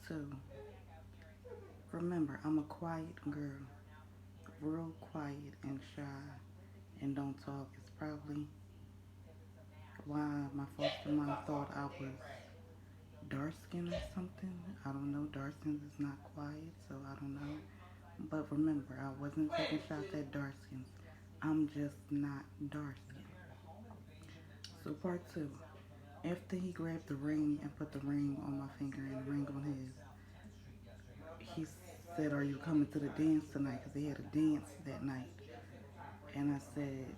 2. Remember, I'm a quiet girl, real quiet and shy, and don't talk. It's probably why my foster mom thought I was dark skinned or something. I don't know. Dark skin is not quiet, so I don't know. But remember, I wasn't taking shots at dark skins. I'm just not dark skinned. So part 2. After he grabbed the ring and put the ring on my finger and the ring on his, he said, "Are you coming to the dance tonight?" Because they had a dance that night. And I said,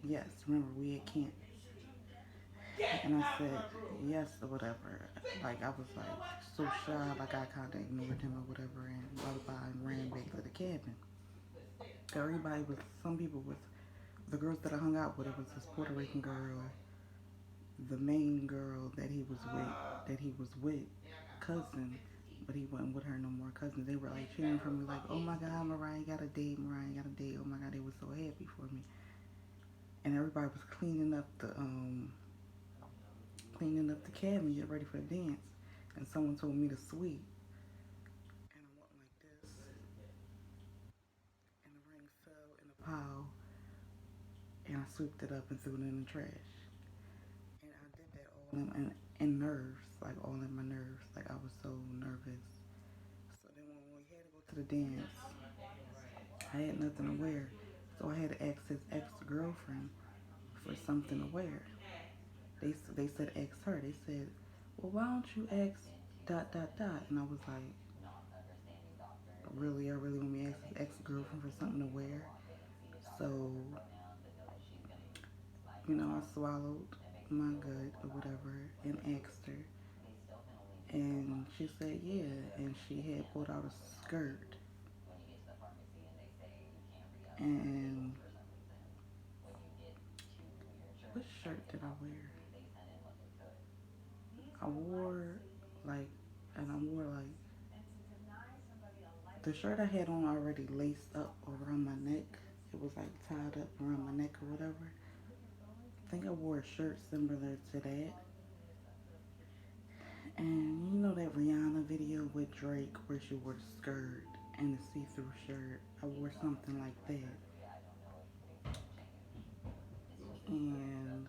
"Yes." Remember, we had camp. And I said, "Yes," or whatever. Like, I was like so shy, like I kind of ignored him or whatever, and blah, blah, blah, and ran back to the cabin. Everybody was, some people was, the girls that I hung out with, it was this Puerto Rican girl, the main girl that he was with, cousin, but he wasn't with her no more. Cousin, they were like cheering for me, like, "Oh my God, Mariah got a date, Mariah got a date." Oh my God, they were so happy for me. And everybody was cleaning up the cabin, get ready for the dance. And someone told me to sweep, and I went like this, and the ring fell in a pile, and I swept it up and threw it in the trash. And I did that all in nerves, like all in my nerves, like I was so nervous. So then when we had to go to the dance, I had nothing to wear, so I had to ask his ex-girlfriend for something to wear. They said ask her. They said, "Well, why don't you ask dot dot dot?" And I was like, "Really? I really want me to ask his ex-girlfriend for something to wear?" So I swallowed my gut or whatever and asked her, and she said yeah, and she had pulled out a skirt, and what shirt did I wear? I wore like, and I wore like the shirt I had on already laced up around my neck. It was like tied up around my neck or whatever. I think I wore a shirt similar to that. And you know that Rihanna video with Drake where she wore the skirt and the see-through shirt? I wore something like that. And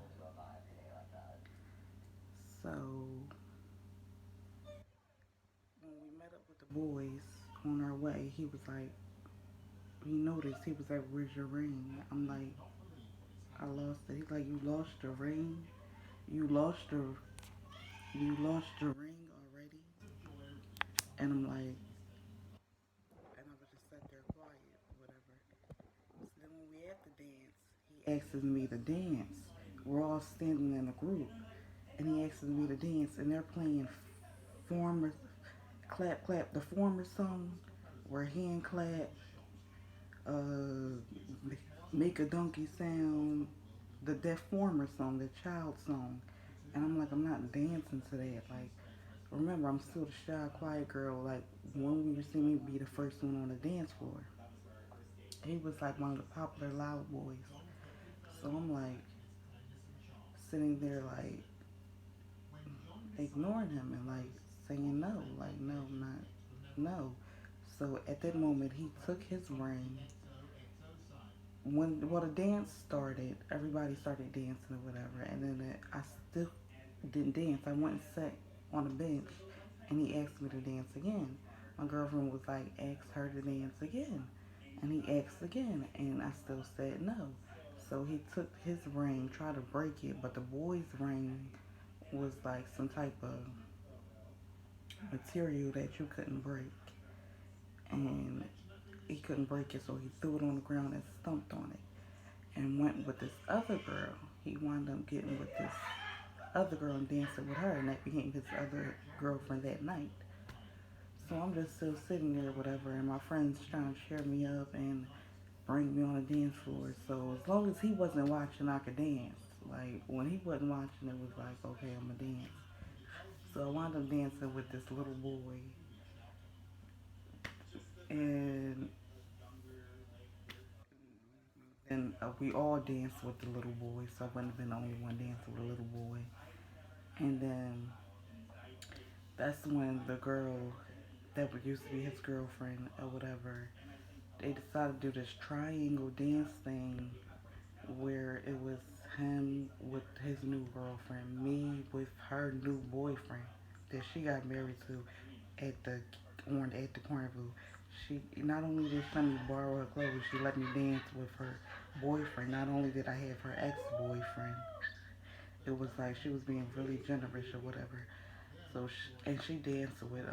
so when we met up with the boys on our way, he was like, he noticed, he was like, "Where's your ring?" I'm like, "I lost it." He's like, "You lost your ring? You lost your you lost your ring already?" And I'm like, and I was just sat there quiet, whatever. So then when we at the dance, he asks me to dance. We're all standing in a group, and he asks me to dance, and they're playing former clap clap the former song, where hand clap, uh, make a donkey sound, the deaf former song, the child song, and I'm like, I'm not dancing to that. Like, remember, I'm still the shy, quiet girl. Like, when we were seeing me be the first one on the dance floor, he was like one of the popular loud boys. So I'm like sitting there like ignoring him and like saying no, like no, not no. So at that moment, he took his ring. The dance started, everybody started dancing or whatever, and then I still didn't dance. I went and sat on a bench, and he asked me to dance again. My girlfriend was like, "Ask her to dance again," and he asked again, and I still said no. So he took his ring, tried to break it, but the boy's ring was like some type of material that you couldn't break, and he couldn't break it, so he threw it on the ground and stomped on it and went with this other girl. He wound up getting with this other girl and dancing with her, and that became his other girlfriend that night. So I'm just still sitting there, whatever, and my friends trying to cheer me up and bring me on the dance floor. So as long as he wasn't watching, I could dance. Like, when he wasn't watching, it was like, okay, I'm gonna dance. So I wound up dancing with this little boy, and then we all danced with the little boy, so I wouldn't have been the only one dancing with the little boy. And then that's when the girl that would used to be his girlfriend or whatever, they decided to do this triangle dance thing where it was him with his new girlfriend, me with her new boyfriend that she got married to at the carnival. She not only did she let me borrow her clothes, she let me dance with her boyfriend. Not only did I have her ex-boyfriend, it was like she was being really generous or whatever. And she danced with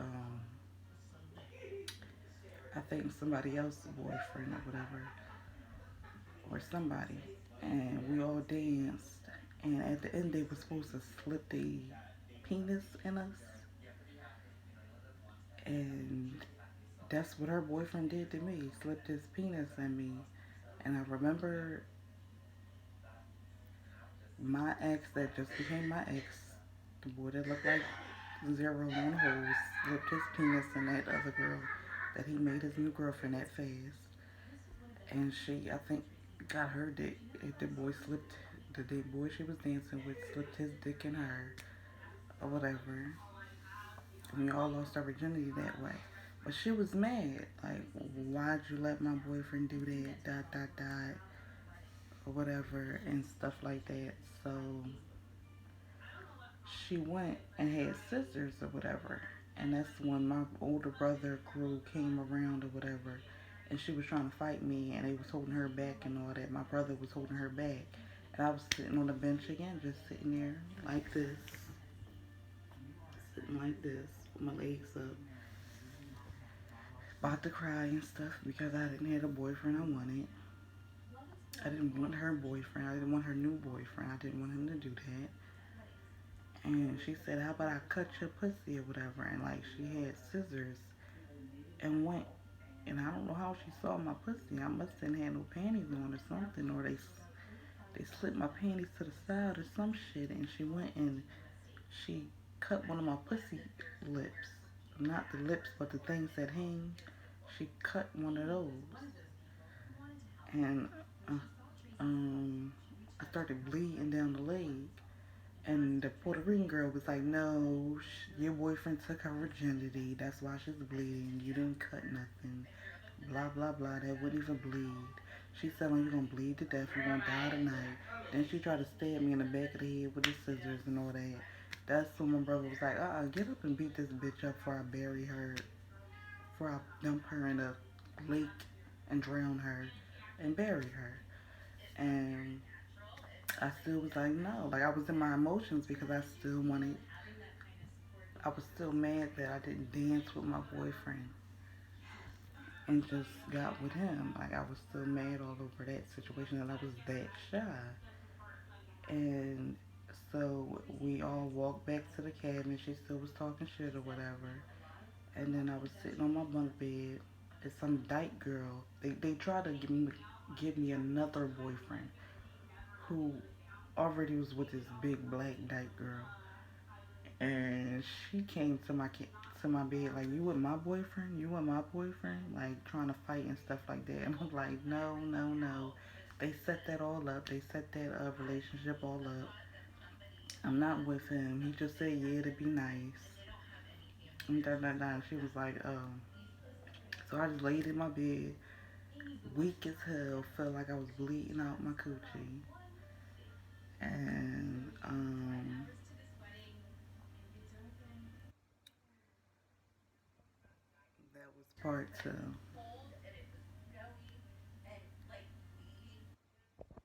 I think somebody else's boyfriend or whatever, or somebody, and we all danced. And at the end, they were supposed to slip the penis in us, and that's what her boyfriend did to me. He slipped his penis in me, and I remember my ex that just became my ex, the boy that looked like zero on holes, slipped his penis in that other girl that he made his new girlfriend that fast, and she, I think, got her dick. The boy slipped, the dick boy she was dancing with slipped his dick in her or whatever. And we all lost our virginity that way. But she was mad. Like, why'd you let my boyfriend do that? Dot, dot, dot. Or whatever. And stuff like that. So she went and had scissors or whatever. And that's when my older brother crew came around or whatever. And she was trying to fight me. And they was holding her back and all that. My brother was holding her back. And I was sitting on the bench again, just sitting there like this. Sitting like this. With my legs up, about to cry and stuff because I didn't have the boyfriend I wanted. I didn't want her boyfriend. I didn't want her new boyfriend. I didn't want him to do that. And she said, "How about I cut your pussy or whatever?" And like she had scissors and went. And I don't know how she saw my pussy. I must have had no panties on or something, or they slipped my panties to the side or some shit. And she went and she cut one of my pussy lips, not the lips, but the things that hang. She cut one of those, and uh, I started bleeding down the leg. And the Puerto Rican girl was like, "No, your boyfriend took her virginity. That's why she's bleeding. You didn't cut nothing. Blah, blah, blah. That wouldn't even bleed." She said, "Oh, you're going to bleed to death. You're going to die tonight." Then she tried to stab me in the back of the head with the scissors and all that. That's when my brother was like, get up and beat this bitch up before I bury her, before I dump her in a lake and drown her and bury her. And I still was like, no. Like, I was in my emotions because I was still mad that I didn't dance with my boyfriend and just got with him. Like, I was still mad all over that situation and I was that shy. And so we all walked back to the cabin. She still was talking shit or whatever. And then I was sitting on my bunk bed. And some dyke girl, they tried to give me another boyfriend who already was with this big black dyke girl. And she came to my bed like, "You with my boyfriend? You with my boyfriend?" Like trying to fight and stuff like that. And I'm like, "No, no, no." They set that all up. They set that relationship all up. I'm not with him. He just said yeah to be nice. And da da da. She was like, So I just laid in my bed, weak as hell. Felt like I was bleeding out my coochie. And that was part 2.